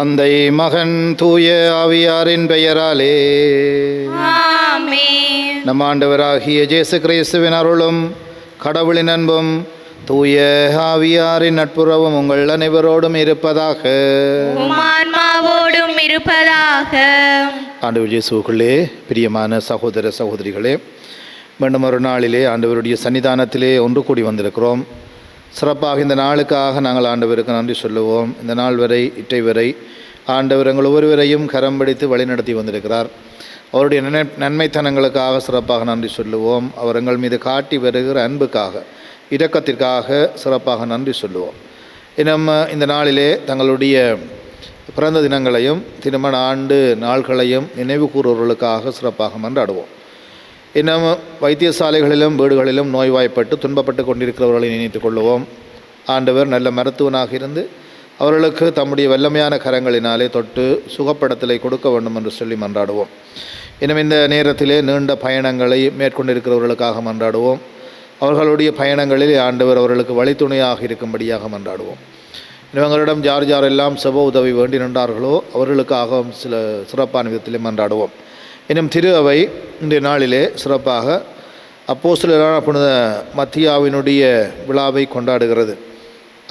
தந்தை, மகன், தூய ஆவியாரின் பெயராலே ஆமென். நம் ஆண்டவராகிய இயேசு கிறிஸ்துவின் அருளும் கடவுளின் அன்பும் தூய ஆவியாரின் நட்புறவும் உங்கள் அனைவரோடும் இருப்பதாக. உம் ஆன்மாவோடும் இருப்பதாக. ஆண்டவர் இயேசுவுக்குள்ளே பிரியமான சகோதர சகோதரிகளே, மீண்டும் ஒரு நாளிலே ஆண்டவருடைய சன்னிதானத்திலே ஒன்று கூடி வந்திருக்கிறோம். சிறப்பாக இந்த நாளுக்காக நாங்கள் ஆண்டவருக்கு நன்றி சொல்லுவோம். இந்த நாள் வரை இட்டை வரை ஆண்டவர் எங்கள் ஒவ்வொருவரையும் கரம் பிடித்து வழிநடத்தி வந்திருக்கிறார். அவருடைய நன்மைத்தனங்களுக்காக சிறப்பாக நன்றி சொல்லுவோம். அவர் எங்கள் மீது காட்டி வருகிற அன்புக்காக, இரக்கத்திற்காக சிறப்பாக நன்றி சொல்லுவோம். இன்னும் இந்த நாளிலே தங்களுடைய பிறந்த தினங்களையும் திருமண ஆண்டு நாள்களையும் நினைவு கூறுவர்களுக்காக சிறப்பாக மன்றாடுவோம். இன்னும் வைத்தியசாலைகளிலும் வீடுகளிலும் நோய்வாய்ப்பட்டு துன்பப்பட்டு கொண்டிருக்கிறவர்களை நினைத்துக் கொள்ளுவோம். ஆண்டவர் நல்ல மருத்துவனாக இருந்து அவர்களுக்கு தம்முடைய வல்லமையான கரங்களினாலே தொட்டு சுகப்படத்தலை கொடுக்க வேண்டும் என்று சொல்லி மன்றாடுவோம். இன்னும் இந்த நேரத்திலே நீண்ட பயணங்களை மேற்கொண்டிருக்கிறவர்களுக்காக மன்றாடுவோம். அவர்களுடைய பயணங்களில் ஆண்டவர் அவர்களுக்கு வழித்துணையாக இருக்கும்படியாக மன்றாடுவோம். இவங்களிடம் யார் யாரெல்லாம் செப உதவி வேண்டி நின்றார்களோ அவர்களுக்காகவும் சில சிறப்பான விதத்திலே மன்றாடுவோம். இன்னும் திரு அவை இன்றைய நாளிலே சிறப்பாக அப்போஸ்தலரான புனித மத்தியாவினுடைய விழாவை கொண்டாடுகிறது.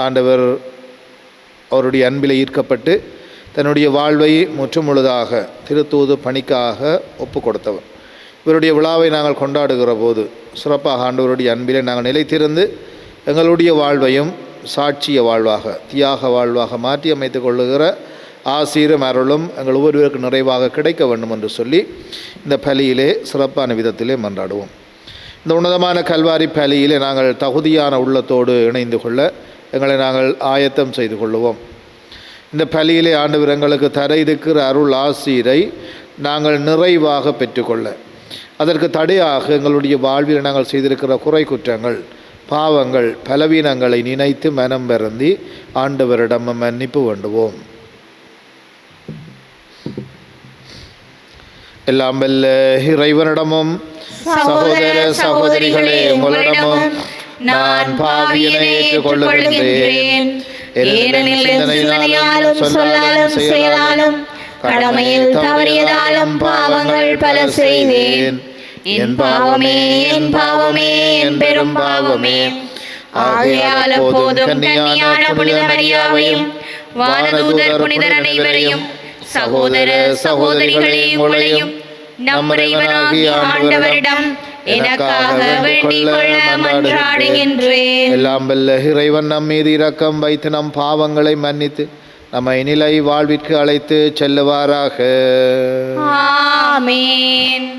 ஆண்டவர் அவருடைய அன்பிலே ஈர்க்கப்பட்டு தன்னுடைய வாழ்வை முற்றுமுழுதாக திருத்தூது பணிக்காக ஒப்பு கொடுத்தவர். இவருடைய விழாவை நாங்கள் கொண்டாடுகிற போது சிறப்பாக ஆண்டவருடைய அன்பிலே நாங்கள் நிலைத்திருந்து எங்களுடைய வாழ்வையும் சாட்சிய வாழ்வாக, தியாக வாழ்வாக மாற்றி அமைத்துக் கொள்ளுகிற ஆசீரும் அருளும் எங்கள் ஒவ்வொருவருக்கு நிறைவாக கிடைக்க வேண்டும் என்று சொல்லி இந்த பலியிலே சிறப்பான விதத்திலே மன்றாடுவோம். இந்த உன்னதமான கல்வாரி பலியிலே நாங்கள் தகுதியான உள்ளத்தோடு இணைந்து கொள்ள எங்களை நாங்கள் ஆயத்தம் செய்து கொள்ளுவோம். இந்த பலியிலே ஆண்டவர் எங்களுக்கு தர இருக்கிற அருள் ஆசீரை நாங்கள் நிறைவாக பெற்றுக்கொள்ள, அதற்கு தடையாக எங்களுடைய வாழ்வில் நாங்கள் செய்திருக்கிற குறை குற்றங்கள், பாவங்கள், பலவீனங்களை நினைத்து மனம் வருந்தி ஆண்டவரிடம் மன்னிப்பு வேண்டுவோம். எல்லாம் வல்ல இறைவனிடமும் சகோதர சகோதரிகளே உங்களிடமும் நான் பாவியனை ஏற்றுக்கொள்ளுகின்றேன். ஏனெனில் சிந்தனையாலும் சொல்லாலும் செயலாலும் கடமையில் தவறியதாலும் பாவங்கள் பல செய்தேன். என் பாவமே, என் பாவமே, என் பெரும் பாவமே. ஆகையால் போதும் கன்னியான புனித மரியாவையும் வானதூதர் புனிதர் அனைவரையும் சகோதர சகோதரிகளே உங்களையும் நம் இறைவனாகிய ஆண்டவரிடம் எனக்காக வேண்டிக் கொள்ள மன்றாடுகின்றேன். எல்லாம் வல்ல இறைவன் நம் மீது இரக்கம் வைத்து நம் பாவங்களை மன்னித்து நம்மை நிலை வாழ்விற்கு அழைத்து செல்லுவாராக. ஆமென்.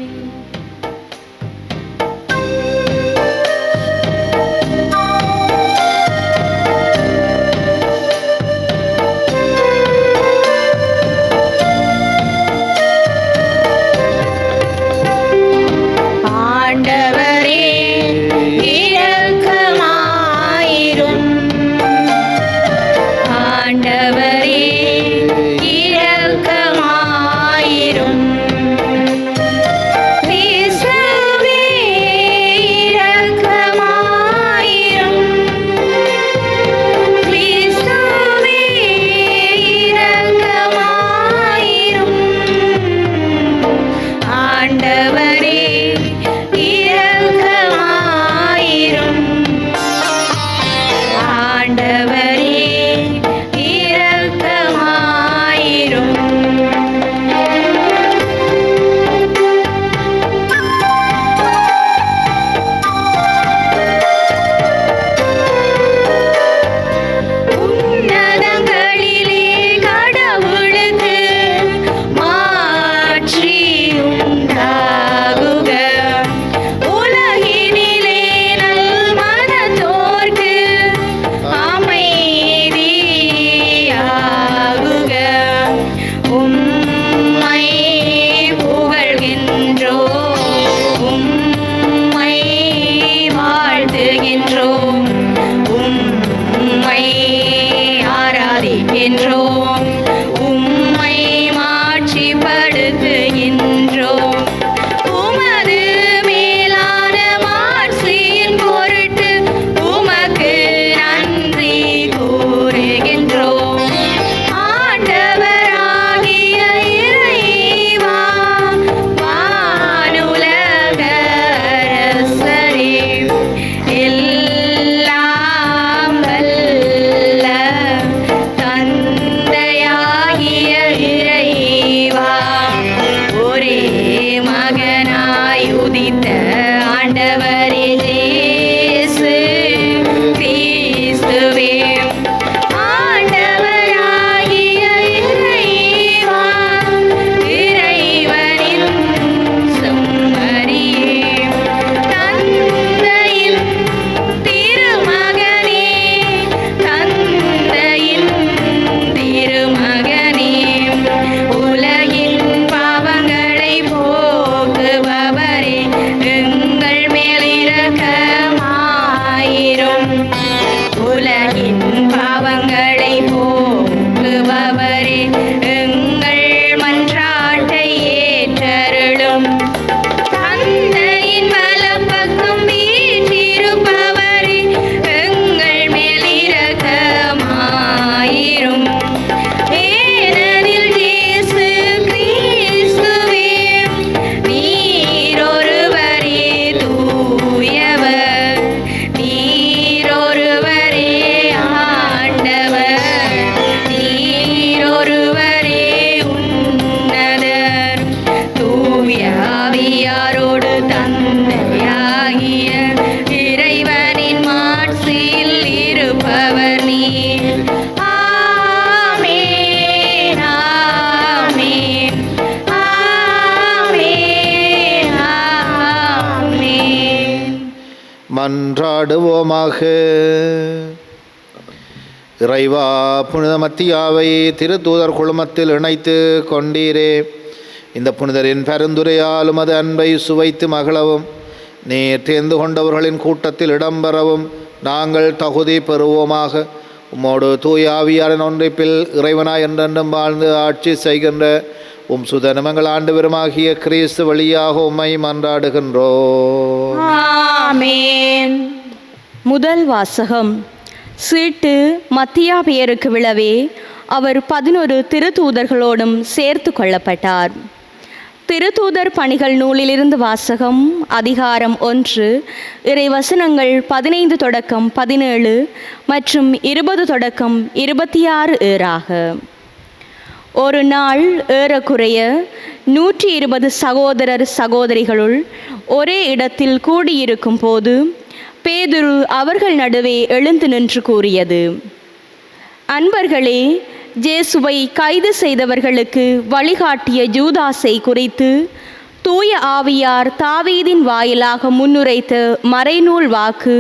தந்தையின் வலப்பக்கம் வீற்றிருப்பவரே, எங்கள் மேல் இரக்கமாயிரும். ஏனெனில் இயேசு கிறிஸ்துவே, நீர் ஒருவரே தூயவர், நீர் ஒருவரே ஆண்டவர், நீர் ஒருவரே உன்னதர், தூய ஆவியாரோடு தந்தையாகிய இறைவனின் மாட்சியில் இருப்பவர் நீர். ஆமென், ஆமென், ஆமென், ஆமென். மன்றாடுவோமாக. இறைவா, புனித மத்தியாவை திருத்தூதர் குழுமத்தில் இணைத்து கொண்டீரே. இந்த புனிதரின் பரிந்துரையால் உமது அன்பை சுவைத்து மகிழவும், நீர் தேர்ந்து கொண்டவர்களின் கூட்டத்தில் இடம்பெறவும் நாங்கள் தகுதி பெறுவோமாக. உம்மோடு தூய ஆவியாரின் ஒன்றிப்பில் இறைவனாய் என்றென்றும் வாழ்ந்து ஆட்சி செய்கின்ற உம் சுதனும் எங்கள் ஆண்டவருமாகிய கிறிஸ்து வழியாக உம்மை மன்றாடுகின்றோம். ஆமென். முதல் வாசகம். சீட்டு மத்தியாபேருக்கு விழவே அவர் 11 திருத்தூதர்களோடும் சேர்த்து கொள்ளப்பட்டார். திருத்தூதர் பணிகள் நூலிலிருந்து வாசகம். அதிகாரம் 1, இறைவசனங்கள் 15 தொடக்கம் 17 மற்றும் 20 தொடக்கம் 26 ஏறாக. ஒரு நாள் ஏறக்குறைய 120 சகோதரர் சகோதரிகளுள் ஒரே இடத்தில் கூடியிருக்கும் போது பேதுரு அவர்கள் நடுவே எழுந்து நின்று கூறியது: அன்பர்களே, இயேசுவை கைது செய்தவர்களுக்கு வழிகாட்டிய யூதாசை குறித்து தூய ஆவியார் தாவீதின் வாயிலாக முன்னுரைத்த மறைநூல் வாக்கு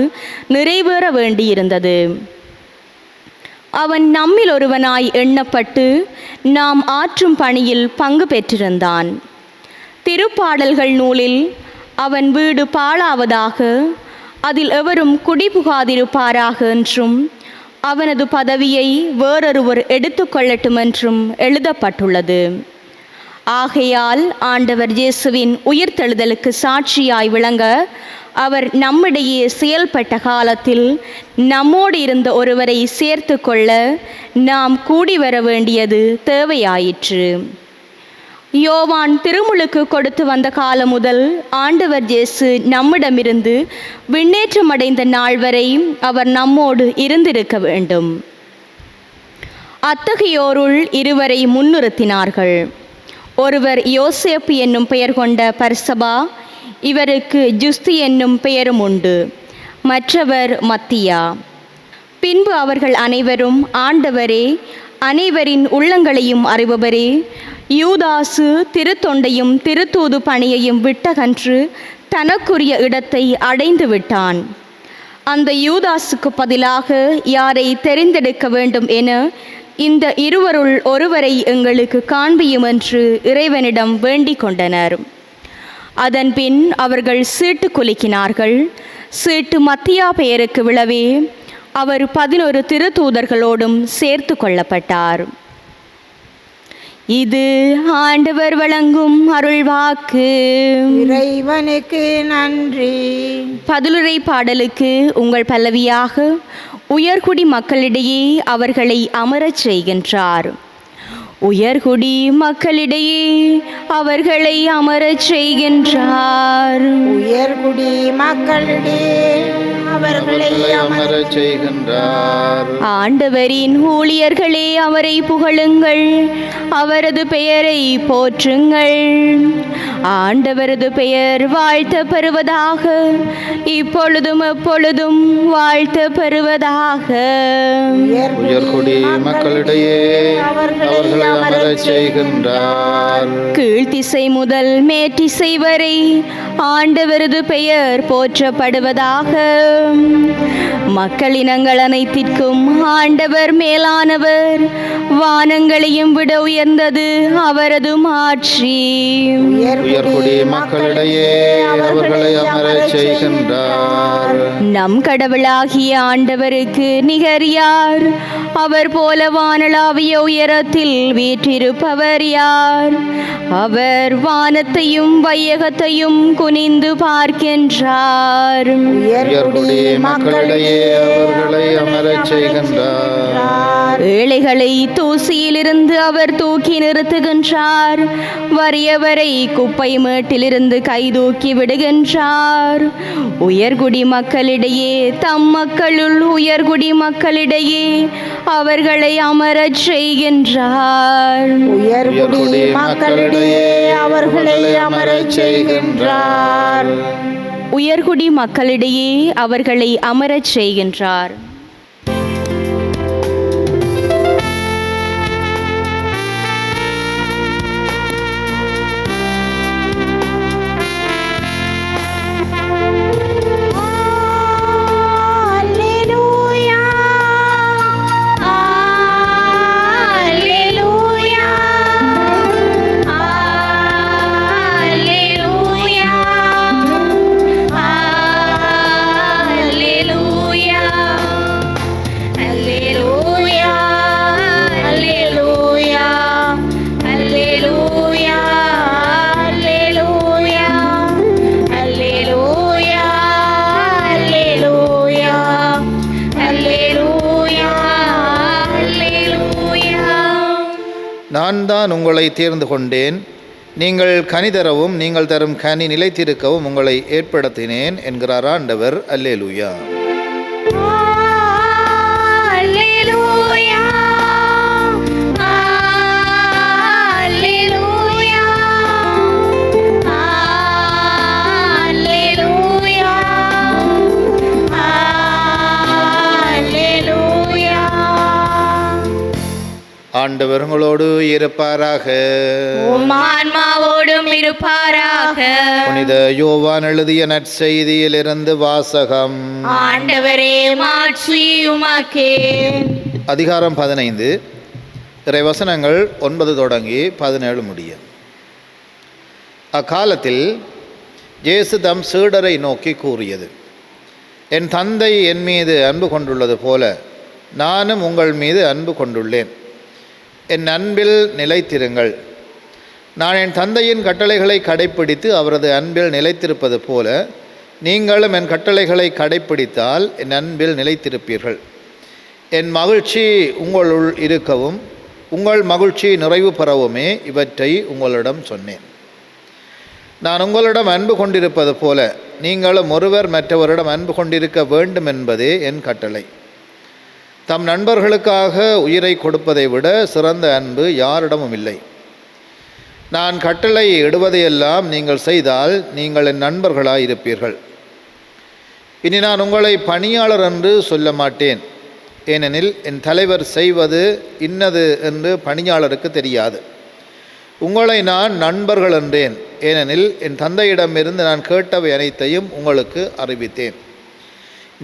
நிறைவேற வேண்டியிருந்தது. அவன் நம்மில் ஒருவனாய் எண்ணப்பட்டு நாம் ஆற்றும் பணியில் பங்கு பெற்றிருந்தான். திருப்பாடல்கள் நூலில் அவன் வீடு பாழாவதாக, அதில் எவரும் குடிபுகாதிருப்பாராக என்றும், அவனது பதவியை வேறொருவர் எடுத்துக்கொள்ளட்டும் என்றும் எழுதப்பட்டுள்ளது. ஆகையால் ஆண்டவர் இயேசுவின் உயிர்த்தெழுதலுக்கு சாட்சியாய் விளங்க அவர் நம்மிடையே செயல்பட்ட காலத்தில் நம்மோடு இருந்த ஒருவரை சேர்த்து கொள்ள நாம் கூடி வர வேண்டியது தேவையாயிற்று. யோவான் திருமுழுக்கு கொடுத்து வந்த காலம் முதல் ஆண்டவர் இயேசு நம்மிடமிருந்து விண்ணேற்றமடைந்த நாள் வரை அவர் நம்மோடு இருந்திருக்க வேண்டும். அத்தகையோருள் இருவரை முன்னிறுத்தினார்கள். ஒருவர் யோசேப்பு என்னும் பெயர் கொண்ட பர்சபா, இவருக்கு ஜுஸ்தி என்னும் பெயரும் உண்டு. மற்றவர் மத்தியா. பின்பு அவர்கள் அனைவரும், ஆண்டவரே, அனைவரின் உள்ளங்களையும் அறிபவரே, யூதாசு திருத்தொண்டையும் திருத்தூது பணியையும் விட்டகன்று தனக்குரிய இடத்தை அடைந்து விட்டான். அந்த யூதாசுக்கு பதிலாக யாரை தெரிந்தெடுக்க வேண்டும் என இந்த இருவருள் ஒருவரை எங்களுக்கு காண்பியும் என்று இறைவனிடம் வேண்டிக் கொண்டனர். அதன்பின் அவர்கள் சீட்டு குலுக்கினார்கள். சீட்டு மத்தியா பெயருக்கு விழவே அவர் 11 திருத்தூதர்களோடும் சேர்த்து கொள்ளப்பட்டார். இது ஆண்டவர் வழங்கும் அருள்வாக்கு. இறைவனுக்கு நன்றி. பதிலுரை பாடலுக்கு உங்கள் பல்லவியாக உயர்குடி மக்களிடையே அவர்களை அமரச் செய்கின்றார். உயர்குடி மக்களிடையே அவர்களை அமரச் செய்கின்றார். உயர்குடி மக்களிடையே அவர்களை அமரச் செய்கின்றார். ஆண்டவரின் ஊழியர்களே, அவரை புகழுங்கள், அவரது பெயரை போற்றுங்கள். ஆண்டவரது பெயர் வாழ்த்த பெறுவதாக, இப்பொழுதும் எப்பொழுதும் வாழ்த்த பெறுவதாக. உயர்குடி மக்களிடையே அவர்களை அமரச் செய்கின்றார். கீழ்த்திசை முதல் மேற்றிசை வரை ஆண்டவரது பெயர் போற்றப்படுவதாக. மக்களினங்கள் அனைத்திற்கும் ஆண்டவர் மேலானவர், வானங்களையும் விட உயர்ந்தது அவரது மாட்சி. உயர்குடி மக்களிடையே அவர்களை அமரச் செய்கின்றார். நம் கடவுளாகிய ஆண்டவருக்கு நிகர் யார்? அவர் போல வானளாவிய உயரத்தில் வீற்றிருப்பவர் யார்? அவர் வானத்தையும் வையகத்தையும் குனிந்து பார்க்கின்றார். உயர்குடி மக்களிடையே அவர்களை அமரச் செய்கின்றார். ஏழைகளை தூசியிலிருந்து அவர் தூக்கி நிறுத்துகின்றார். வறியவரை குப்பை மேட்டிலிருந்து கைதூக்கி விடுகின்றார். உயர்குடி மக்களிடையே தம் மக்களுள் உயர்குடி மக்களிடையே அவர்களை அமரச் செய்கின்றார். உயர்குடி மக்களிடையே அவர்களை அமரச் செய்கின்றார். உயர்குடி மக்களிடையே அவர்களை அமரச் செய்கின்றார். நான் தான் உங்களை தேர்ந்து கொண்டேன், நீங்கள் கனி தரவும் நீங்கள் தரும் கனி நிலைத்திருக்கவும் உங்களை ஏற்படுத்தினேன் என்கிறார் ஆண்டவர். அல்லேலூயா. ஆண்டவர் உங்களோடு இருப்பாராக. ஆன்மாவோடும் இருப்பாராக. புனித யோவான் எழுதிய நற்செய்தியிலிருந்து வாசகம். ஆண்டவரே மாட்சி உமக்கே. அதிகாரம் 15, இறைவசனங்கள் 9 தொடங்கி 17 முடிய. அக்காலத்தில் இயேசு தம் சீடரை நோக்கி கூறியது, என் தந்தை என் மீது அன்பு கொண்டுள்ளது போல நானும் உங்கள் மீது அன்பு கொண்டுள்ளேன். என் அன்பில் நிலைத்திருங்கள். நான் என் தந்தையின் கட்டளைகளை கடைப்பிடித்து அவரது அன்பில் நிலைத்திருப்பது போல நீங்களும் என் கட்டளைகளை கடைப்பிடித்தால் என் அன்பில் நிலைத்திருப்பீர்கள். என் மகிழ்ச்சி உங்களுள் இருக்கவும் உங்கள் மகிழ்ச்சி நிறைவு பெறவுமே இவற்றை உங்களிடம் சொன்னேன். நான் உங்களிடம் அன்பு கொண்டிருப்பது போல நீங்களும் ஒருவர் மற்றவரிடம் அன்பு கொண்டிருக்க வேண்டும் என்பதே என் கட்டளை. தம் நண்பர்களுக்காக உயிரை கொடுப்பதை விட சிறந்த அன்பு யாரிடமும் இல்லை. நான் கட்டளை இடுவதையெல்லாம் நீங்கள் செய்தால் நீங்கள் என் நண்பர்களாயிருப்பீர்கள். இனி நான் உங்களை பணியாளர் என்று சொல்ல மாட்டேன், ஏனெனில் என் தலைவர் செய்வது இன்னது என்று பணியாளருக்கு தெரியாது. உங்களை நான் நண்பர்கள் என்றேன், ஏனெனில் என் தந்தையிடமிருந்து நான் கேட்டவை அனைத்தையும் உங்களுக்கு அறிவித்தேன்.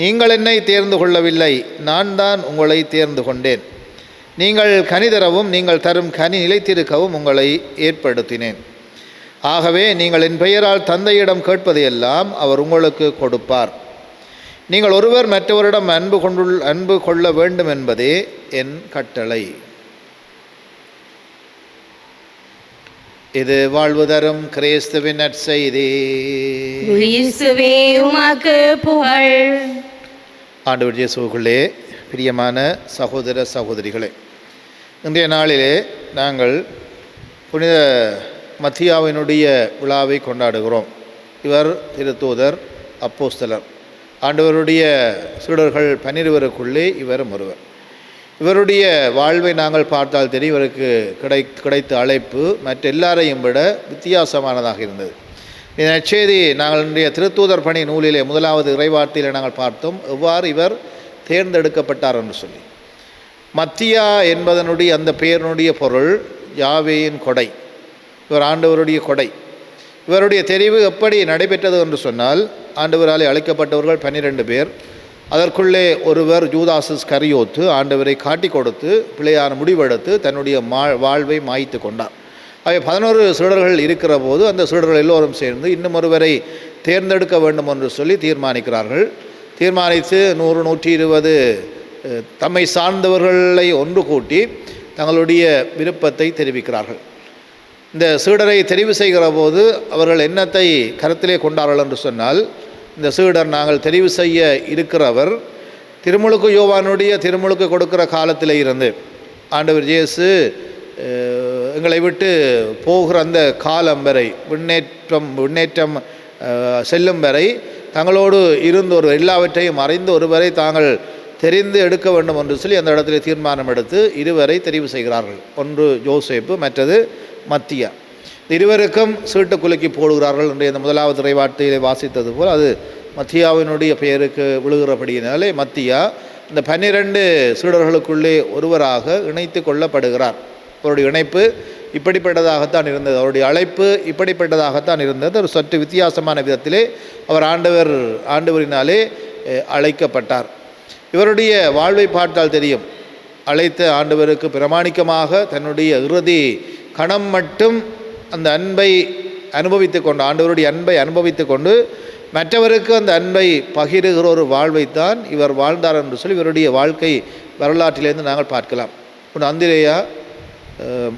நீங்கள் என்னை தேர்ந்து கொள்ளவில்லை, நான் தான் உங்களை தேர்ந்து கொண்டேன். நீங்கள் கனி தரவும் நீங்கள் தரும் கனி நிலைத்திருக்கவும் உங்களை ஏற்படுத்தினேன். ஆகவே நீங்கள் என் பெயரால் தந்தையிடம் கேட்பதையெல்லாம் அவர் உங்களுக்கு கொடுப்பார். நீங்கள் ஒருவர் மற்றவரிடம் அன்பு கொள்ள வேண்டும் என்பதே என் கட்டளை. இது வாழ்வு தரும் கிறிஸ்துவின் நற்செய்தி. இயேசுவே உமக்கு புகழ். ஆண்டவர் இயேசுவுக்குள்ளே பிரியமான சகோதர சகோதரிகளே, இன்றைய நாளிலே நாங்கள் புனித மத்தியாவினுடைய விழாவை கொண்டாடுகிறோம். இவர் திருத்தூதர், அப்போஸ்தலர், ஆண்டவருடைய சீடர்கள் 12 இவரும் ஒருவர். இவருடைய வாழ்வை நாங்கள் பார்த்தால் தெரியும், இவருக்கு கிடைத்த அழைப்பு மற்ற எல்லாரையும் விட வித்தியாசமானதாக இருந்தது. இந்த நற்செய்தி நாங்கள் இன்றைய திருத்தூதர் பணி நூலிலே 1வது இறைவார்த்தையில் நாங்கள் பார்த்தோம் எவ்வாறு இவர் தேர்ந்தெடுக்கப்பட்டார் என்று சொல்லி. மத்தியா என்பதனுடைய அந்த பெயரினுடைய பொருள் யாவேயின் கொடை. இவர் ஆண்டவருடைய கொடை. இவருடைய தெரிவு எப்படி நடைபெற்றது என்று சொன்னால், ஆண்டவராலே அழைக்கப்பட்டவர்கள் 12 பேர். அதற்குள்ளே ஒருவர் யூதாஸ் இஸ்கரியோத்து ஆண்டவரை காட்டி கொடுத்து பிழையான முடிவெடுத்து தன்னுடைய வாழ்வை மாய்த்து கொண்டார். அவை 11 சீடர்கள் இருக்கிற போது அந்த சீடர்கள் எல்லோரும் சேர்ந்து இன்னும் ஒருவரை தேர்ந்தெடுக்க வேண்டும் என்று சொல்லி தீர்மானிக்கிறார்கள். தீர்மானித்து 100-120 தம்மை சார்ந்தவர்களை ஒன்று கூட்டி தங்களுடைய விருப்பத்தை தெரிவிக்கிறார்கள். இந்த சீடரை தெரிவு செய்கிற போது அவர்கள் என்னத்தை கருத்திலே கொண்டார்கள் என்று சொன்னால், இந்த சீடர் நாங்கள் தெரிவு செய்ய இருக்கிறவர் திருமுழுக்கு யோவானுடைய திருமுழுக்கு கொடுக்கிற காலத்தில் இருந்து ஆண்டவர் இயேசு எங்களை விட்டு போகிற அந்த காலம் வரை விண்ணேற்றம் செல்லும் வரை தங்களோடு இருந்து ஒரு எல்லாவற்றையும் அறிந்து ஒருவரை தாங்கள் தெரிந்து எடுக்க வேண்டும் என்று சொல்லி அந்த இடத்துல தீர்மானம் எடுத்து 2 பேரை தெரிவு செய்கிறார்கள். ஒன்று யோசேப்பு, மற்றது மத்தியா. இருவருக்கும் சீட்டு குலுக்கி போடுகிறார்கள் என்று இந்த முதலாவது இறைவார்த்தையிலே வாசித்தது போல் அது மத்தியாவினுடைய பெயருக்கு விழுகிறபடியினாலே மத்தியா இந்த 12 சீடர்களுக்குள்ளே ஒருவராக இணைத்து கொள்ளப்படுகிறார். அவருடைய இணைப்பு இப்படிப்பட்டதாகத்தான் இருந்தது, அவருடைய அழைப்பு இப்படிப்பட்டதாகத்தான் இருந்தது. ஒரு சற்று வித்தியாசமான விதத்திலே அவர் ஆண்டவரினாலே அழைக்கப்பட்டார். இவருடைய வாழ்வை பார்த்தால் தெரியும், அழைத்த ஆண்டவருக்கு பிரமாணிக்கமாக தன்னுடைய இறுதி கணம் மட்டும் அந்த அன்பை அனுபவித்து கொண்டு ஆண்டவருடைய அன்பை அனுபவித்து கொண்டு மற்றவருக்கு அந்த அன்பை பகிருகிற ஒரு வாழ்வைத்தான் இவர் வாழ்ந்தார் என்று சொல்லி இவருடைய வாழ்க்கை வரலாற்றிலிருந்து நாங்கள் பார்க்கலாம். அந்திரேயா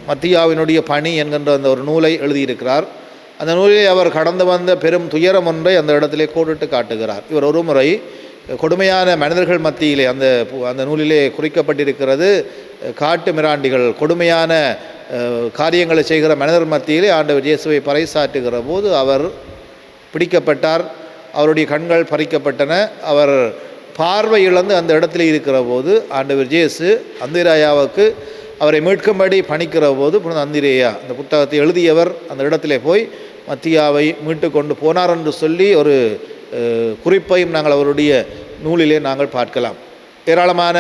மத்தியாவினுடைய பணி என்கின்ற அந்த ஒரு நூலை எழுதியிருக்கிறார். அந்த நூலில் அவர் கடந்து வந்த பெரும் துயரம் ஒன்றை அந்த இடத்திலே கோடிட்டு காட்டுகிறார். இவர் ஒரு முறை கொடுமையான மனிதர்கள் மத்தியிலே அந்த நூலிலே குறிக்கப்பட்டிருக்கிறது, காட்டு மிராண்டிகள் கொடுமையான காரியங்களை செய்கிற மனிதர் மத்தியிலே ஆண்டவர் இயேசுவை பறைசாற்றுகிற போது அவர் பிடிக்கப்பட்டார். அவருடைய கண்கள் பறிக்கப்பட்டன. அவர் பார்வை இழந்து அந்த இடத்துல இருக்கிற போது ஆண்டவர் இயேசு அந்திரேயாவுக்கு அவரை மீட்கும்படி பணிக்கிற போது அந்திரேயா அந்த புத்தகத்தை எழுதியவர் அந்த இடத்திலே போய் மத்தியாவை மீட்டு கொண்டு போனார் என்று சொல்லி ஒரு குறிப்பையும் நாங்கள் அவருடைய நூலிலே நாங்கள் பார்க்கலாம். ஏராளமான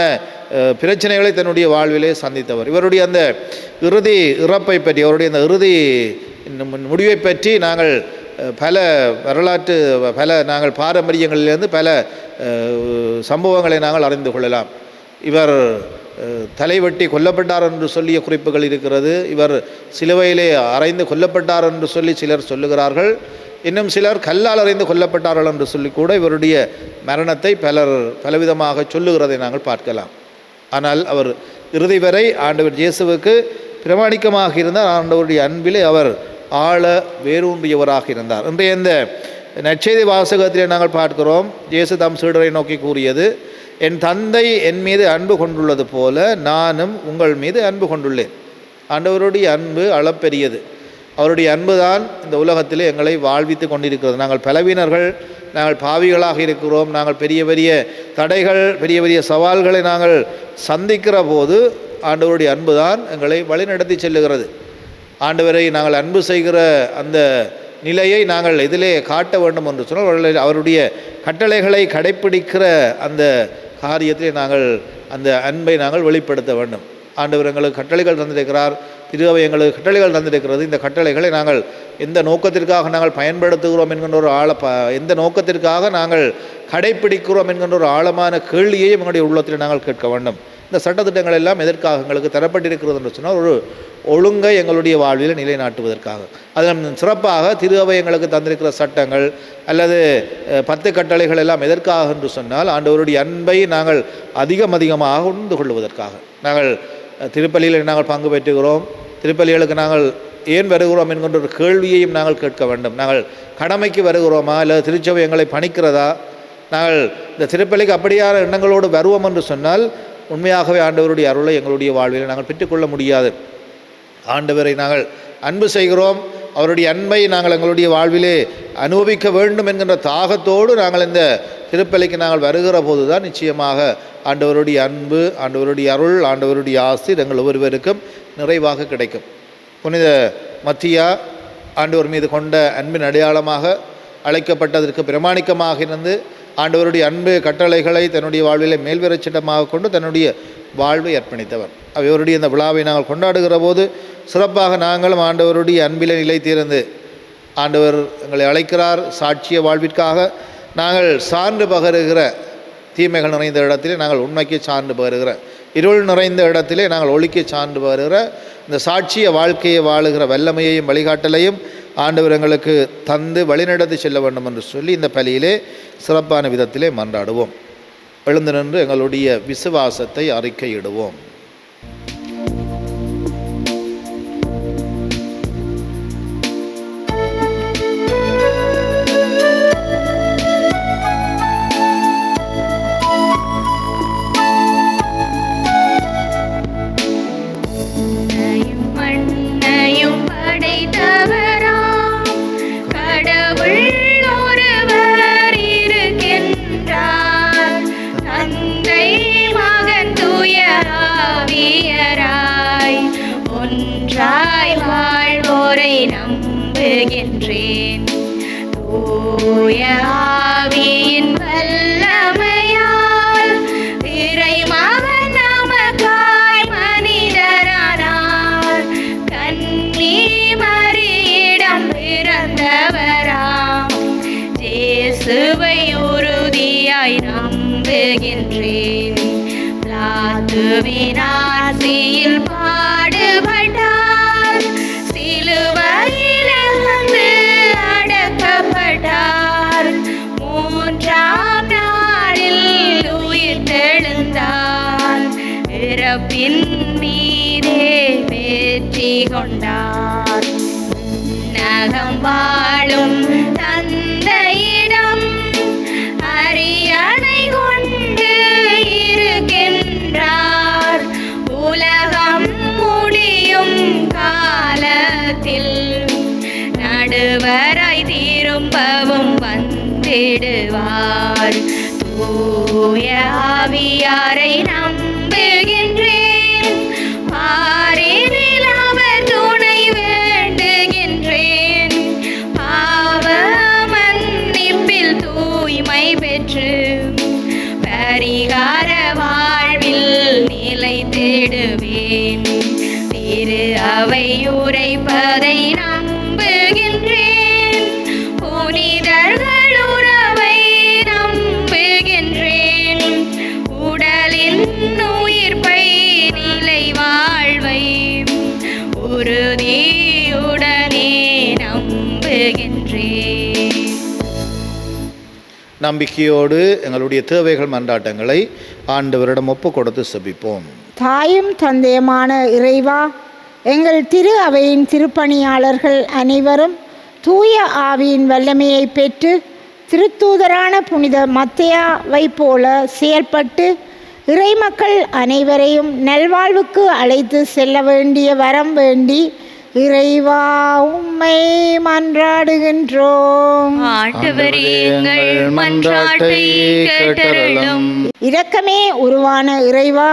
பிரச்சனைகளை தன்னுடைய வாழ்விலே சந்தித்தவர். இவருடைய அந்த இறுதி இறப்பை பற்றி, அவருடைய அந்த இறுதி முடிவை பற்றி நாங்கள் நாங்கள் பாரம்பரியங்களிலிருந்து பல சம்பவங்களை நாங்கள் அறிந்து கொள்ளலாம். இவர் தலைவெட்டி கொல்லப்பட்டார் என்று சொல்லிய குறிப்புகள் இருக்கிறது. இவர் சிலுவையிலே அறைந்து கொல்லப்பட்டார் என்று சொல்லி சிலர் சொல்லுகிறார்கள். இன்னும் சிலர் கல்லால் அறைந்து கொல்லப்பட்டார்கள் என்று சொல்லி கூட இவருடைய மரணத்தை பலவிதமாக சொல்லுகிறதை நாங்கள் பார்க்கலாம். ஆனால் அவர் இறுதி வரை ஆண்டவர் இயேசுவுக்கு பிரமாணிக்கமாக இருந்தார். ஆண்டவருடைய அன்பிலே அவர் ஆழ வேரூன்றியவராக இருந்தார். இன்றைய இந்த நற்செய்தி வாசகத்திலே நாங்கள் பார்க்கிறோம், இயேசு தம் சீடரை நோக்கி கூறியது, என் தந்தை என் மீது அன்பு கொண்டுள்ளது போல நானும் உங்கள் மீது அன்பு கொண்டுள்ளேன். ஆண்டவருடைய அன்பு அளப்பெரியது. அவருடைய அன்பு தான் இந்த உலகத்திலே எங்களை வாழ்வித்து கொண்டிருக்கிறது. நாங்கள் பலவீனர்கள், நாங்கள் பாவிகளாக இருக்கிறோம். நாங்கள் பெரிய பெரிய தடைகள், பெரிய பெரிய சவால்களை நாங்கள் சந்திக்கிற போது ஆண்டவருடைய அன்பு தான் எங்களை வழிநடத்தி செல்லுகிறது. ஆண்டவரை நாங்கள் அன்பு செய்கிற அந்த நிலையை நாங்கள் இதிலே காட்ட வேண்டும் என்று சொன்னால் அவருடைய கட்டளைகளை கடைப்பிடிக்கிற அந்த காரியத்திலே நாங்கள் அந்த அன்பை நாங்கள் வெளிப்படுத்த வேண்டும். ஆண்டவர் எங்களுக்கு கட்டளைகள் தந்திருக்கிறார், திருவை எங்களுக்கு கட்டளைகள் தந்திருக்கிறது. இந்த கட்டளைகளை நாங்கள் எந்த நோக்கத்திற்காக நாங்கள் பயன்படுத்துகிறோம் என்கின்ற ஒரு எந்த நோக்கத்திற்காக நாங்கள் கடைப்பிடிக்கிறோம் என்கின்ற ஒரு ஆழமான கேள்வியையும் எங்களுடைய உள்ளத்தில் நாங்கள் கேட்க வேண்டும். இந்த சட்டத்திட்டங்கள் எல்லாம் எதற்காக எங்களுக்கு தரப்பட்டிருக்கிறது என்று சொன்னால் ஒரு ஒழுங்கை எங்களுடைய வாழ்வில் நிலைநாட்டுவதற்காக. அதில் சிறப்பாக திருவை எங்களுக்கு தந்திருக்கிற சட்டங்கள் அல்லது 10 கட்டளைகள் எல்லாம் எதற்காக என்று சொன்னால் ஆண்டவருடைய அன்பை நாங்கள் அதிகமாக உணர்ந்து கொள்வதற்காக. நாங்கள் திருப்பலியில் நாங்கள் பங்கு பெற்றுகிறோம், திருப்பலிகளுக்கு நாங்கள் ஏன் வருகிறோம் என்கின்ற ஒரு கேள்வியையும் நாங்கள் கேட்க வேண்டும். நாங்கள் கடமைக்கு வருகிறோமா அல்லது திருச்சபை எங்களை பணிக்கிறதா? நாங்கள் இந்த திருப்பலிக்கு அப்படியான எண்ணங்களோடு வருவோம் என்று சொன்னால் உண்மையாகவே ஆண்டவருடைய அருளை எங்களுடைய வாழ்வில் நாங்கள் பெற்றுக்கொள்ள முடியாது. ஆண்டவரை நாங்கள் அன்பு செய்கிறோம், அவருடைய அன்பை நாங்கள் எங்களுடைய வாழ்விலே அனுபவிக்க வேண்டும் என்கின்ற தாகத்தோடு நாங்கள் இந்த திருப்பலிக்கு நாங்கள் வருகிற போது தான் நிச்சயமாக ஆண்டவருடைய அன்பு, ஆண்டவருடைய அருள், ஆண்டவருடைய ஆசீர் எங்கள் ஒவ்வொருவருக்கும் நிறைவாக கிடைக்கும். புனித மத்தியா ஆண்டவர் மீது கொண்ட அன்பின் அடையாளமாக அழைக்கப்பட்டதற்கு பிரமாணிக்கமாக இருந்து ஆண்டவருடைய அன்பு கட்டளைகளை தன்னுடைய வாழ்விலே மேல்வரச்சிடமாக கொண்டு தன்னுடைய வாழ்வை அர்ப்பணித்தவர். அவருடைய இந்த விழாவை நாங்கள் கொண்டாடுகிற போது சிறப்பாக நாங்களும் ஆண்டவருடைய அன்பிலே நிலைத்திருந்து ஆண்டவர் எங்களை அழைக்கிறார் சாட்சிய வாழ்விற்காக. நாங்கள் சான்று பகருகிற தீமைகள் நிறைந்த இடத்திலே நாங்கள் உண்மைக்கு சான்று பெறுகிற, இருள் நிறைந்த இடத்திலே நாங்கள் ஒளிக்கு சான்று பெறுகிற இந்த சாட்சிய வாழ்க்கையை வாழுகிற வல்லமையையும் வழிகாட்டலையும் ஆண்டவர் எங்களுக்கு தந்து வழிநடத்தி செல்ல வேண்டும் என்று சொல்லி இந்த பலியிலே சிறப்பான விதத்திலே மன்றாடுவோம். எழுந்து நின்று எங்களுடைய விசுவாசத்தை அறிக்கையிடுவோம். நம்புகின்றேன். தூய ஆவியின் வல்லமையால் இறைமகன் நமக்காய் மனிதரானார். கன்னி மரியிடம் பிறந்தவராம் இயேசுவை உறுதியாய் நம்புகின்றேன். பிலாத்துவின் ஆட்சியில் பாடுபட்டார், சிலுவையிலிருந்து அடக்கப்பட்டார், மூன்றாம் நாளில் உயிர்த்தெழுந்தார், இறப்பின் மீதே வெற்றி கொண்டார். நகம் வாழும் தந்தையிடம் அரியணை கொண்டு இருக்கின்றார். உலகம் முடியும் காலத்தில் நடுவராய் திரும்பவும் வந்திடுவார். தூய ஆவியாரை நம்புகின்றேன், பாரினில் அவர் துணை வேண்டுகின்றேன். பாவ மன்னிப்பில் தூய்மை பெற்று பரிகார வாழ்வில் நிலைத்திடுவேன். திரு அவை உரைப்பதை நம்புகின்றேன், புனிதர்கள் உறவை நம்புகின்றேன். உடலின் உயிர்ப்பை நிலை வாழ்வை உறுதியுடனே நம்புகின்றேன். நம்பிக்கையோடு எங்களுடைய தேவைகள் மன்றாட்டங்களை ஆண்டவரிடம் ஒப்பு கொடுத்து செபிப்போம். தாயும் தந்தையுமான இறைவா, எங்கள் திரு அவையின் திருப்பணியாளர்கள் அனைவரும் தூய ஆவியின் வல்லமையை பெற்று திருத்தூதரான புனித மத்தேயாவை போல செயல்பட்டு இறைமக்கள் அனைவரையும் நல்வாழ்வுக்கு அழைத்து செல்ல வேண்டிய வரம் வேண்டி இறைவா உம்மை மன்றாடுகின்றோம். ஆண்டவரே, எங்கள் மன்றாட்டை கேட்டருளும். இரக்கமே உருவான இறைவா,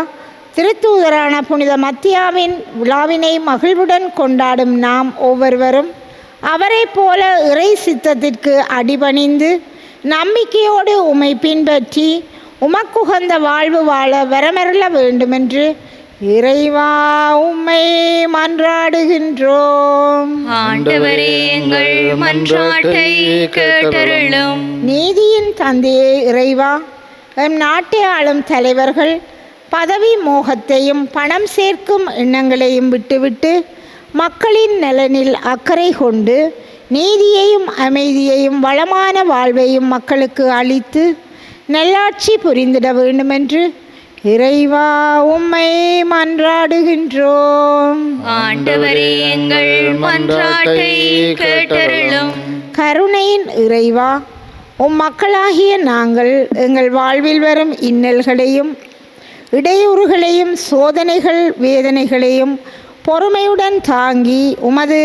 திருத்தூதரான புனித மத்தியாவின் விழாவினை மகிழ்வுடன் கொண்டாடும் நாம் ஒவ்வொருவரும் அவரை போல இறை சித்தத்திற்கு அடிபணிந்து நம்பிக்கையோடு உம்மை பின்பற்றி உமக்குகந்த வாழ்வு வாழ வரமருள வேண்டுமென்று இறைவா உம்மை மன்றாடுகின்றோம். ஆண்டவரே, எங்கள் மன்றாட்டை கேட்டருளும். நீதியின் தந்தையே இறைவா, எம் நாட்டை ஆளும் தலைவர்கள் பதவி மோகத்தையும் பணம் சேர்க்கும் எண்ணங்களையும் விட்டுவிட்டு மக்களின் நலனில் அக்கறை கொண்டு நீதியையும் அமைதியையும் வளமான வாழ்வையும் மக்களுக்கு அளித்து நல்லாட்சி புரிந்திட வேண்டுமென்று இறைவா உம்மை மன்றாடுகின்றோம். ஆண்டவரே, எங்கள் மன்றாட்டை கேட்டருளும். கருணையின் இறைவா, உம் மக்களாகிய நாங்கள் எங்கள் வாழ்வில் வரும் இன்னல்களையும் இடையூறுகளையும் சோதனைகள் வேதனைகளையும் பொறுமையுடன் தாங்கி உமது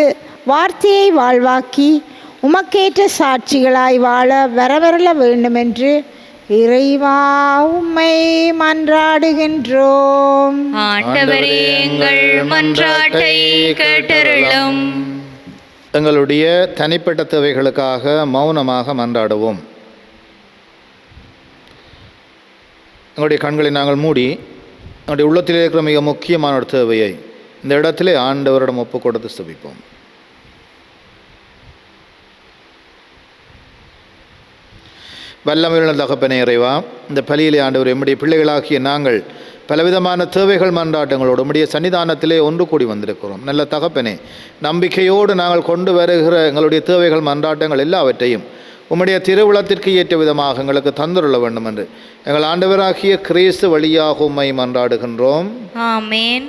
வார்த்தையை வாழ்வாக்கி உமக்கேற்ற சாட்சிகளாய் வாழ வரவரல வேண்டுமென்று இறைவா உம்மை மன்றாடுகின்றோம். ஆண்டவரே, எங்கள் மன்றாட்டை கேட்டருளும். எங்களுடைய தனிப்பட்ட தேவைகளுக்காக மௌனமாக மன்றாடுவோம். எங்களுடைய கண்களை நாங்கள் மூடி எங்களுடைய உள்ளத்தில் இருக்கிற மிக முக்கியமான ஒரு தேவையை இந்த இடத்திலே ஆண்டவரிடம் ஒப்பு கொடுத்து செபிப்போம். வல்லமையுள்ள தகப்பனே இறைவா, இந்த பலியிலே ஆண்டவர் எம்முடைய பிள்ளைகளாகிய நாங்கள் பலவிதமான தேவைகள் மன்றாட்டங்களோடு உம்முடைய சன்னிதானத்திலே ஒன்று கூடி வந்திருக்கிறோம். நல்ல தகப்பனே, நம்பிக்கையோடு நாங்கள் கொண்டு வருகிற எங்களுடைய தேவைகள் மன்றாட்டங்கள் எல்லாவற்றையும் உம்முடைய திருவுளத்திற்கு ஏற்ற விதமாக எங்களுக்கு தந்துள்ள வேண்டும் என்று எங்கள் ஆண்டவராகிய கிறிஸ்து வழியாக உம்மை மன்றாடுகின்றோம். ஆமென்.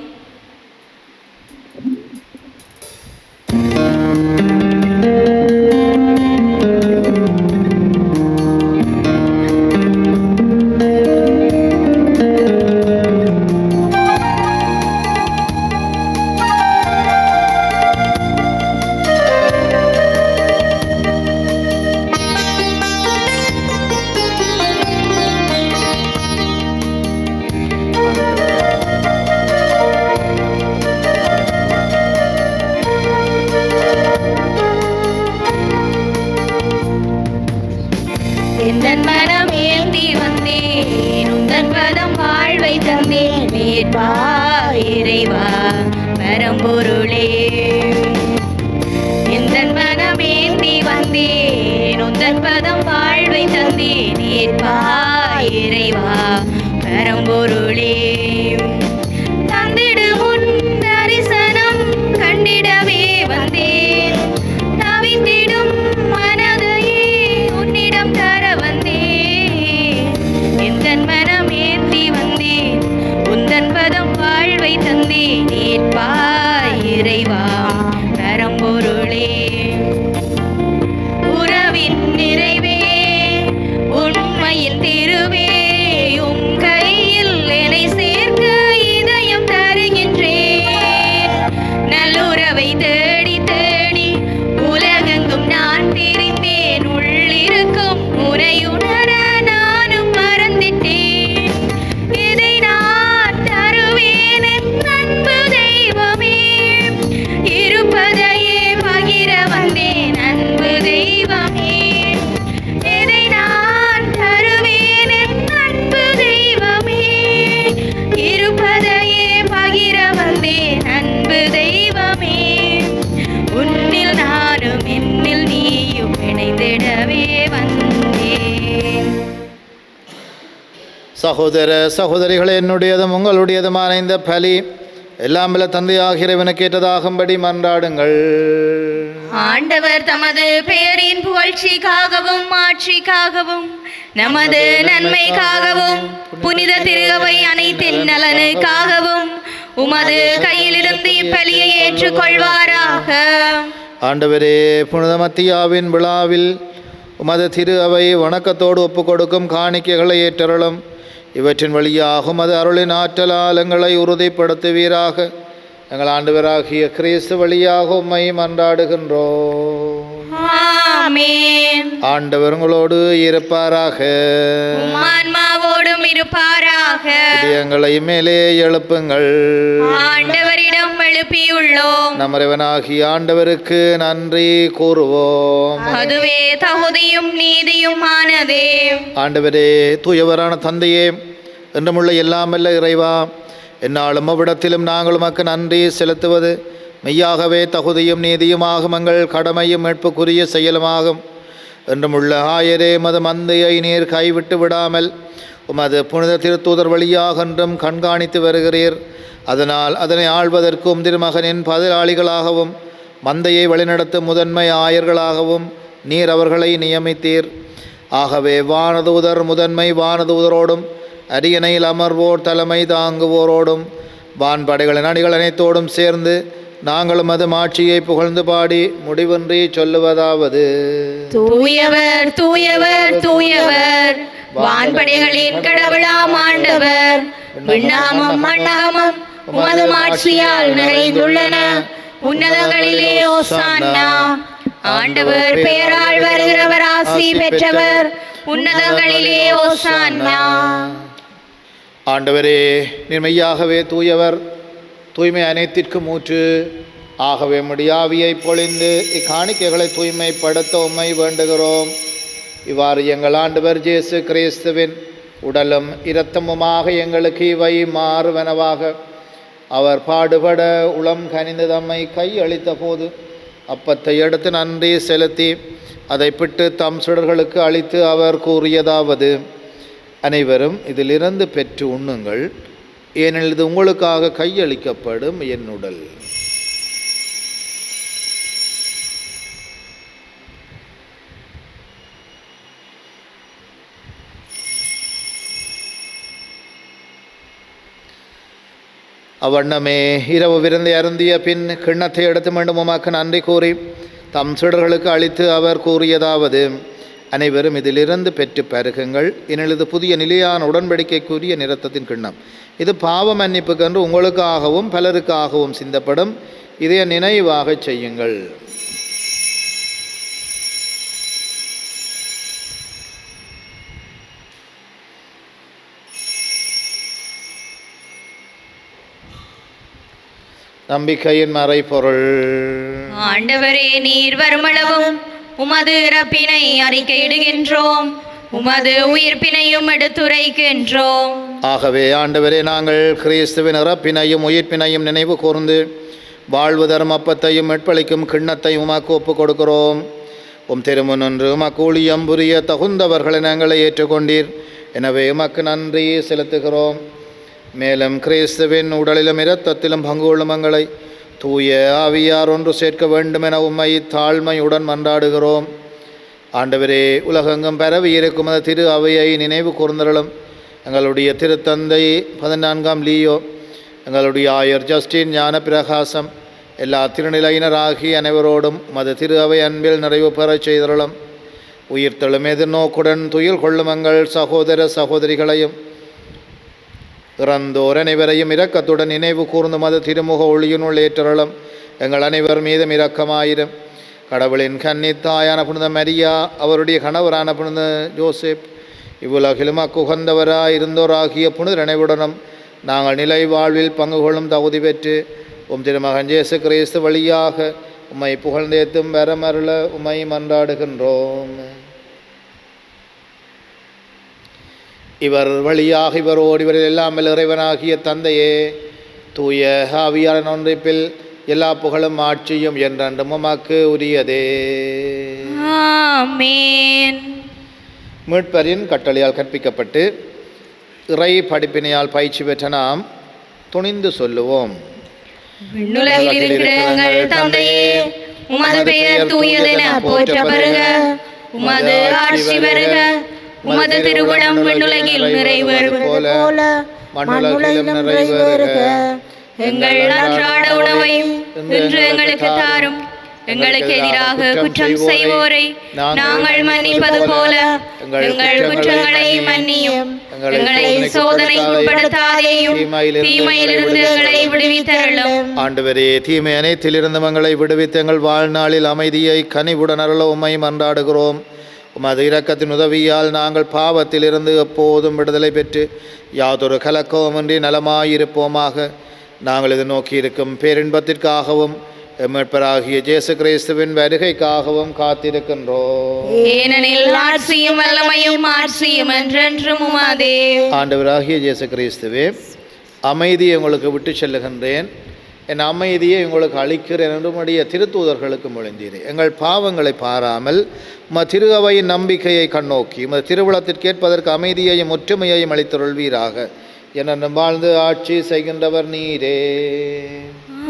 எந்தன் மனம் ஏந்தி வந்தேன், உந்தன் பதம் வாழ்வை தந்தேன். மீட்பா இறைவா பரம்பொருளே, எந்தன் மனம் ஏந்தி வந்தேன், உந்தன் பதம் வாழ்வை தந்தேன். மீட்பா இறைவா பரம்பொருளே, தந்திடு உன் தரிசனம் கண்டிடவே வந்தேன். தவித்திடும் மனதையே உன்னிடம் தர வந்தேன். எந்தன் மனம் ஏந்தி வந்தேன், உந்தன் பதம் வாழ்வை தந்தேன். ஏற்பா இறைவா பரம்பொருளே, உறவின் நிறைவே உண்மையின் திருவே, உம் கையில் என்னை சேர்க்க இதயம் தருகின்றேன். நல்லுறவை தேடி தேடி உலகெங்கும் நான் திரிந்தேன். உள்ளிருக்கும் முறையுணர நானும் மறந்துட்டேன். இதை நான் தருவேன் என் அன்பு தெய்வமே, இருப்பதையே பகிர வந்தேன் அன்பு தெய்வமே. இதை நான் தருவேன் என் அன்பு தெய்வமே, இருப்பதையே பகிர வந்தேன் அன்பு தெய்வமே. உன்னில் நானும் என்னில் நீயும் இணைந்திடவே வந்தேன். சகோதர சகோதரிகளே, என்னுடையதும் உங்களுடையதுமான இந்த பலி எல்லாம் வல்ல தந்தையாகிய இறைவனுக்கு ஏற்றதாகும்படி மன்றாடுங்கள். ஆண்டவர் தமது பெயரின் புகழ்ச்சிக்காகவும் மாட்சிக்காகவும் நமது நன்மைக்காகவும் புனித திருவை அனைத்தின் நலனுக்காகவும் உமது கையிலிருந்து இப்பலியை ஏற்றுக்கொள்வாராக. ஆண்டவரே, புனித மத்தியாவின் விழாவில் உமது திரு அவை வணக்கத்தோடு ஒப்புக் கொடுக்கும் காணிக்கைகளை ஏற்றருளும். இவற்றின் வழியாக உமது அருளின் ஆற்றலால் எங்களை உறுதிப்படுத்துவீராக. எங்கள் ஆண்டவராகிய கிறிஸ்து வழியாக உம்மை மன்றாடுகின்றோம். ஆமென். ஆண்டவர் உங்களோடு இருப்பாராக. உம் ஆன்மாவோடும் இருப்பாராக. இதயங்களை மேலே எழுப்புங்கள். ஆண்டவரிடம் எழுப்பியுள்ளோம். நம் இறைவனாகிய ஆண்டவருக்கு நன்றி கூறுவோம். அதுவே தகுதியும் நீதியுமானதே. ஆண்டவரே, தூயவரான தந்தையே, என்றுமுள்ள எல்லாமல்ல இறைவா, என்னாலும் அவ்விடத்திலும் நாங்கள் உமக்கு நன்றி செலுத்துவது மெய்யாகவே தகுதியும் நீதியுமாகும், எங்கள் கடமையும் மீட்புக்குரிய செயலுமாகும். என்றுமுள்ள ஆயரே, மது மந்தையை நீர் கைவிட்டு விடாமல் உமது புனித திருத்தூதர் வழியாக என்றும் கண்காணித்து வருகிறீர். அதனால் அதனை ஆள்வதற்கும் திருமகனின் பதிலாளிகளாகவும் மந்தையை வழிநடத்தும் முதன்மை ஆயர்களாகவும் நீர் அவர்களை நியமித்தீர். ஆகவே வானதூதர் முதன்மை வானதூதரோடும் அரியணையில் அமர்வோர் தலைமை தாங்குவோரோடும் வான்படைகளின் அணிகள் அனைத்தோடும் சேர்ந்து நாங்களும் அது மாட்சியை புகழ்ந்து பாடி முடிவின்றி சொல்லுவதாவது: தூயவர் தூயவர் தூயவர், வான்படைகளின் கடவுளாம் ஆண்டவர். விண்ணகமும் மண்ணகமும் உமது மாட்சியால் நிறைந்துள்ளன. உன்னதங்களிலே ஓசான்னா. ஆண்டவர் பெயரால் வருகிறவர் ஆசி பெற்றவர். உன்னதங்களிலே ஓசான்னா. ஆண்டவரே, நீர் மெய்யாகவே தூயவர், தூய்மை அனைத்திற்கும் ஊற்று. ஆகவே முடியாவியை பொழிந்து இக்காணிக்கைகளை தூய்மைப்படுத்த உம்மை வேண்டுகிறோம். இவ்வாறு எங்கள் ஆண்டவர் இயேசு கிறிஸ்துவின் உடலும் இரத்தமுமாக எங்களுக்கு இவை மாறுவனவாக. அவர் பாடுபட உளம் கனிந்து தம்மை கையளித்த போது அப்பத்தை எடுத்து நன்றி செலுத்தி அதை பிட்டு தம் சுடர்களுக்கு அளித்து அவர் கூறியதாவது, அனைவரும் இதிலிருந்து பெற்று உண்ணுங்கள், ஏனெனில் இது உங்களுக்காக கையளிக்கப்படும் என் உடல். அவ்வண்ணமே இரவு விருந்தை அருந்திய பின் கிண்ணத்தை எடுத்து மீண்டும் உமக்கு நன்றி கூறி தம் சீடர்களுக்கு அளித்து அவர் கூறியதாவது, அனைவரும் இதிலிருந்து பெற்று பருகுங்கள், ஏனெனில் இது புதிய நிலையான உடன்படிக்கைக்குரிய இரத்தத்தின் கிண்ணம். இது பாவ மன்னிப்புக்கென்று உங்களுக்காகவும் பலருக்காகவும் சிந்தப்படும். இதை நினைவாக செய்யுங்கள். நம்பிக்கையின் மறைபொருள். ஆண்டவரே, நீர் வருமளவும் உமது இறப்பினை அறிக்கையிடுகின்றோம், உமது உயிர்ப்பினையும் எடுத்துரைக்கின்றோம். ஆகவே ஆண்டவரே, நாங்கள் கிறிஸ்துவின் இறப்பினையும் உயிர்ப்பினையும் நினைவு கூர்ந்து வாழ்வு தரும் அப்பத்தையும் மீட்பளிக்கும் கிண்ணத்தையும் உமக்கு ஒப்புக் கொடுக்கிறோம். திருமுன்னின்று உமக்கு ஊழியம் புரிய தகுந்தவர்களை நாங்களை ஏற்றுக்கொண்டீர். எனவே உமக்கு நன்றி செலுத்துகிறோம். மேலும் கிறிஸ்துவின் உடலிலும் இரத்தத்திலும் பங்கு கொள்ளும் எங்களை தூய ஆவியார் ஒன்று சேர்க்க வேண்டும் என உம்மை தாழ்மையுடன் மன்றாடுகிறோம். ஆண்டவரே, உலகெங்கும் பரவி இருக்கும் அந்த திரு அவையை நினைவு கூர்ந்தருளும். எங்களுடைய திருத்தந்தை 14ஆம் லியோ, எங்களுடைய ஆயர் ஜஸ்டின் ஞான பிரகாசம், எல்லா திருநிலையினராகி அனைவரோடும் மது திரு அவை அன்பில் நிறைவு பெறச் செய்தருளும். உயிர்த்தெழும் எதிர்நோக்குடன் துயில் கொள்ளும் எங்கள் சகோதர சகோதரிகளையும் இறந்தோர் அனைவரையும் இரக்கத்துடன் நினைவு கூர்ந்து மது திருமுக ஒளியினுள் ஏற்றருளும். எங்கள் அனைவர் மீதும் இரக்கமாயிரும். கடவுளின் கன்னித்தாயான புனித மரியா, அவருடைய கணவரான புனித ஜோசப், இவ்வுலகிலும் அக்குகந்தவராய் இருந்தோராகிய புனித நினைவுடனும் நாங்கள் நிலை வாழ்வில் பங்கு கொள்ளும் தகுதி பெற்று திருமகன் இயேசு கிறிஸ்து வழியாக உம்மை புகழ்ந்தேத்தும் வரமருள உம்மை மன்றாடுகின்றோம். இவர் வழியாக இவரோடு இவரில் எல்லாம் இறைவனாகிய தந்தையே, தூய ஆவியாரின் ஒன்றிப்பில் எல்லா புகழும் ஆட்சியும் என்றென்றும் உமக்கு உரியதே. ஆமென். மீட்பரின் கட்டளையால் கற்பிக்கப்பட்டு இறை படிப்பினையால் பயிற்சி பெற்ற நாம் துணிந்து சொல்லுவோம். விண்ணுலகில் இருக்கிற எங்கள் தந்தையே, உமது பெயர் தூயதென போற்ற பெறுக, உமது ஆட்சி வருக, உமது திருவுளம் விண்ணுலகில் நிறைவேறுவது போல மண்ணுலகிலும் நிறைவேறுக. எங்கள் அன்றாட உணவையும் இன்று எங்களுக்கு தாரும். எங்களுக்கு எதிராக குற்றம் செய்வோரை நாங்கள் மன்னிப்பது போல எங்கள் குற்றங்களை மன்னியும். எங்களை சோதனைக்கு உட்படுத்தாதேயும், தீமையிலிருந்து எங்களை விடுவித்தருளும். ஆண்டவரே, தீமை அனைத்திலிருந்து எங்களை விடுவித்து எங்கள் வாழ்நாளில் அமைதியை கனிவுடன் அருள உம்மை மன்றாடுகிறோம். உமது இரக்கத்தின் உதவியால் நாங்கள் பாவத்திலிருந்து எப்போதும் விடுதலை பெற்று யாதொரு கலக்கவுமின்றி நலமாயிருப்போமாக. நாங்கள் இது நோக்கி இருக்கும் பேரின்பத்திற்காகவும் மீட்பராகிய இயேசு கிறிஸ்துவின் வருகைக்காகவும் காத்திருக்கின்றோம். ஏனெனில் ஆட்சியும் வல்லமையும் மாட்சியும் என்றென்றும் உமதே. ஆண்டவராகிய இயேசு கிறிஸ்துவே, அமைதியை உங்களுக்கு விட்டு செல்லுகின்றேன், என் அமைதியை உங்களுக்கு அளிக்கிறேன் என்று உம்முடைய திருத்தூதர்களுக்கு மொழிந்தீரே. எங்கள் பாவங்களை பாராமல் திரு அவையின் நம்பிக்கையை கண்ணோக்கி திருவிழத்திற்கேற்பதற்கு அமைதியையும் ஒற்றுமையையும் அளித்தருள்வீராக. என வாழ்ந்து ஆட்சி செய்கின்றவர் நீரே.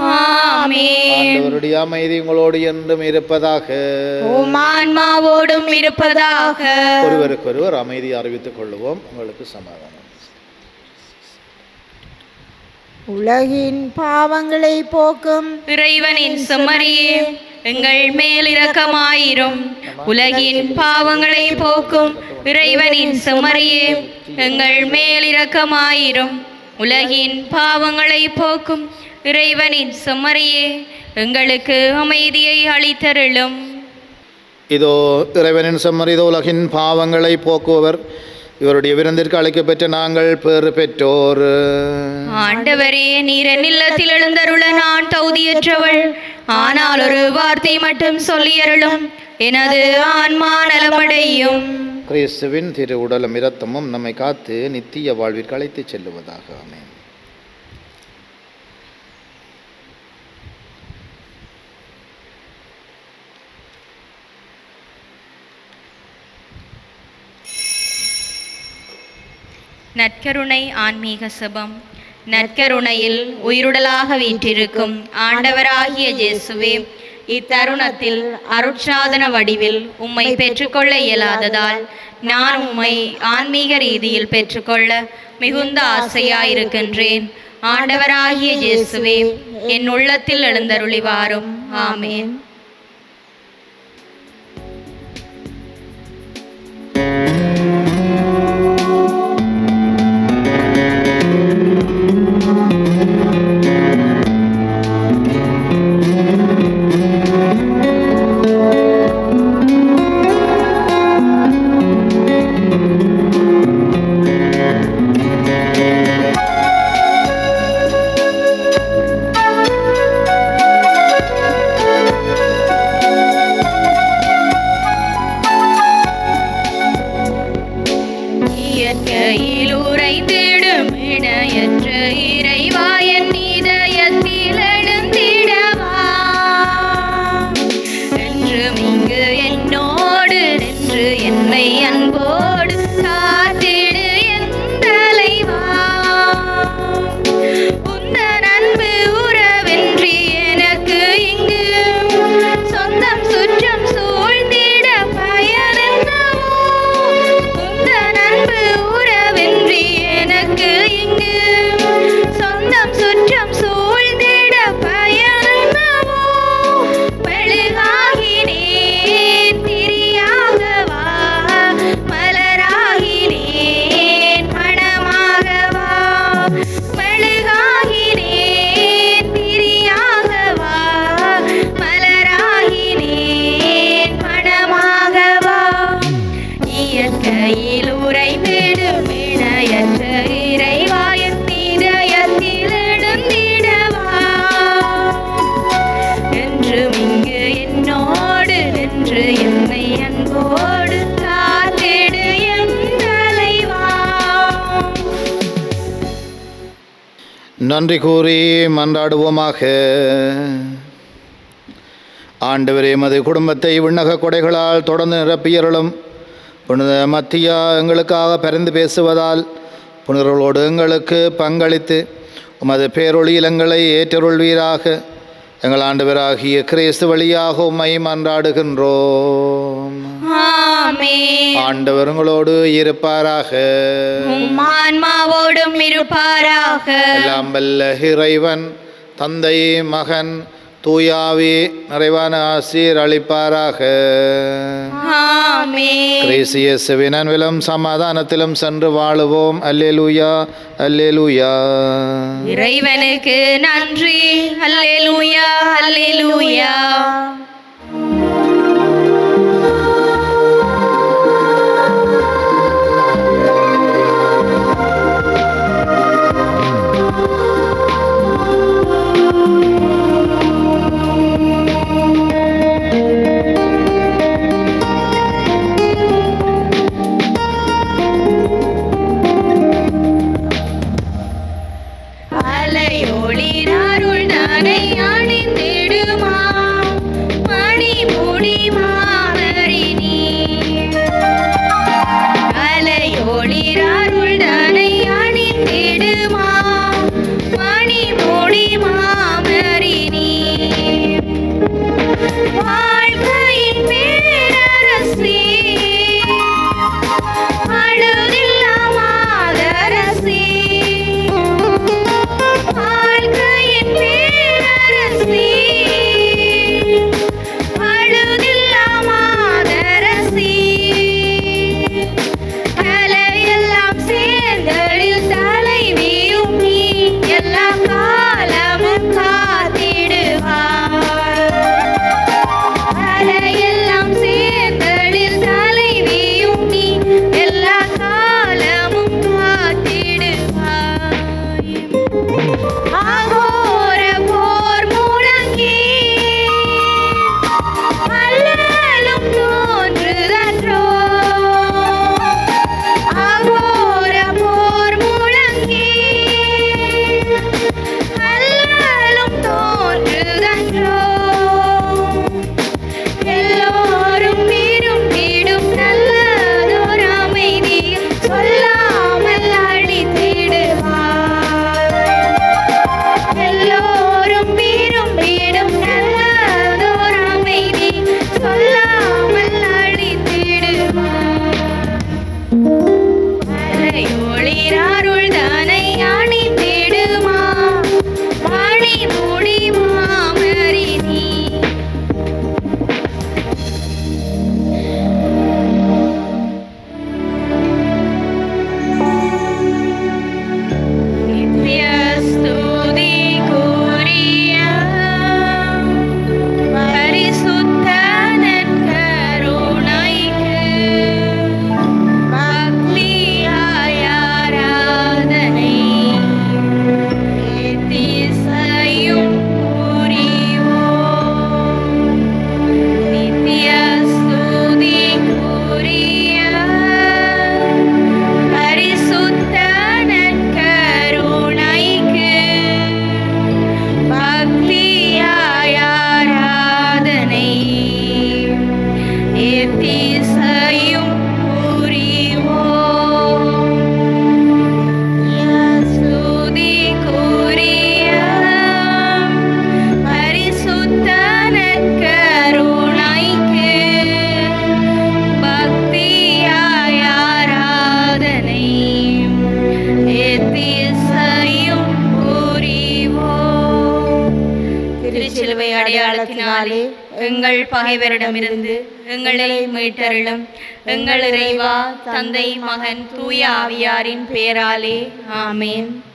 ஆண்டவருடைய அமைதி உங்களோடு என்றும் இருப்பதாக, ஆன்மாவோடும் இருப்பதாக. ஒருவருக்கொருவர் அமைதி அறிவித்துக் கொள்வோம். உங்களுக்கு சமாதானம். உலகின் பாவங்களை போக்கும் இறைவனின் செம்மறியே, எங்கள் மேல் இரக்கமாயிரும். உலகின் பாவங்களை போக்கும் இறைவனின் செம்மறியே, எங்கள் மேல் இரக்கமாயிரும். உலகின் பாவங்களை போக்கும் இறைவனின் செம்மறியே, எங்களுக்கு அமைதியை அளித்தருளும். இதோ இறைவனின் செம்மறி, இதோ உலகின் பாவங்களை போக்குவர். இவருடைய விருந்திற்கு அழைக்கப்பெற்ற நாங்கள் பேறு பெற்றோர். ஆண்டவரே, நீர் என் இல்லத்தில் எழுந்தருள நான் தகுதியற்றவள். ஆனால் ஒரு வார்த்தை மட்டும் சொல்லியருளும், எனது ஆன்மா நலமடையும். கிறிஸ்துவின் திரு உடலும் இரத்தமும் நம்மை காத்து நித்திய வாழ்விற்கு அழைத்து செல்லுவதாக. ஆமென். நற்கருணை ஆன்மீக செபம். நற்கருணையில் உயிருடலாக வீற்றிருக்கும் ஆண்டவராகிய இயேசுவே, இத்தருணத்தில் அருட்சாதன வடிவில் உம்மை பெற்றுக்கொள்ள இயலாததால் நான் உம்மை ஆன்மீக ரீதியில் பெற்றுக்கொள்ள மிகுந்த ஆசையாயிருக்கின்றேன். ஆண்டவராகிய இயேசுவே, என் உள்ளத்தில் எழுந்தருளி வாரும். ஆமேன். இயற்கையில் உறைந்திடும் இணையற்ற இறைவா, என் இதயத்தில் எழுந்திடவா. என்றும் இங்கு என்னோடு நின்று என்னை அன்போடு காத்திடு என் தலைவா. உந்தன் அன்பு உறவின்றி எனக்கு இங்கு சொந்தம் சுற்றம் சூழ்ந்திட பயனென்னவோ. உந்தன் அன்பு உறவின்றி எனக்கு இங்கு சொந்தம் சுற்றம் சூழ்ந்திட பயனென்னவோ. மெழுகாகினேன் திரியாகவா, மலராகினேன் மணமாகவா. மெழுகாகினேன் திரியாகவா, மலராகினேன் மணமாகவா. இயற்கையில் உறைந்திடும் இணையற்ற இறைவா, என் இதயத்தில் எழுந்திடவா. என்றும் இங்கு என்னோடு நின்று என்னை அன்போடு காத்திடு என் தலைவா. நன்றி கூறி மன்றாடுவோமாக. ஆண்டவரே, எமது குடும்பத்தை விண்ணக கொடைகளால் தொடர்ந்து நிரப்பியருளும். புனித மத்தியா எங்களுக்காக பரிந்து பேசுவதால் புனிதர்களோடு எங்களுக்கு பங்களித்து உமது பேரொளியில் எங்களை ஏற்றருள்வீராக. எங்கள் ஆண்டவராகிய கிறிஸ்து வழியாக உம்மை மன்றாடுகின்றோம். ஆமென். ஆண்டவர் உங்களோடு இருப்பாராக. உம் ஆன்மாவோடும் இருப்பாராக. எல்லாம் வல்ல இறைவன் தந்தை, மகன், தூயாவி நிறைவான ஆசீர் அளிப்பாராக. ஆமென். கிறிஸ்து இயேசுவின் அன்பிலும் சமாதானத்திலும் சென்று வாழுவோம். அல்லேலூயா, அல்லேலூயா. இறைவனுக்கு நன்றி. அல்லேலூயா, அல்லேலூயா. அலையொளி அருள் தனை அணிந்திடுமா, பெயராலே எங்கள் பகைவரிடமிருந்து எங்களை மீட்டருளும். எங்கள் இறைவா, தந்தை, மகன், தூய ஆவியாரின் பெயராலே ஆமென்.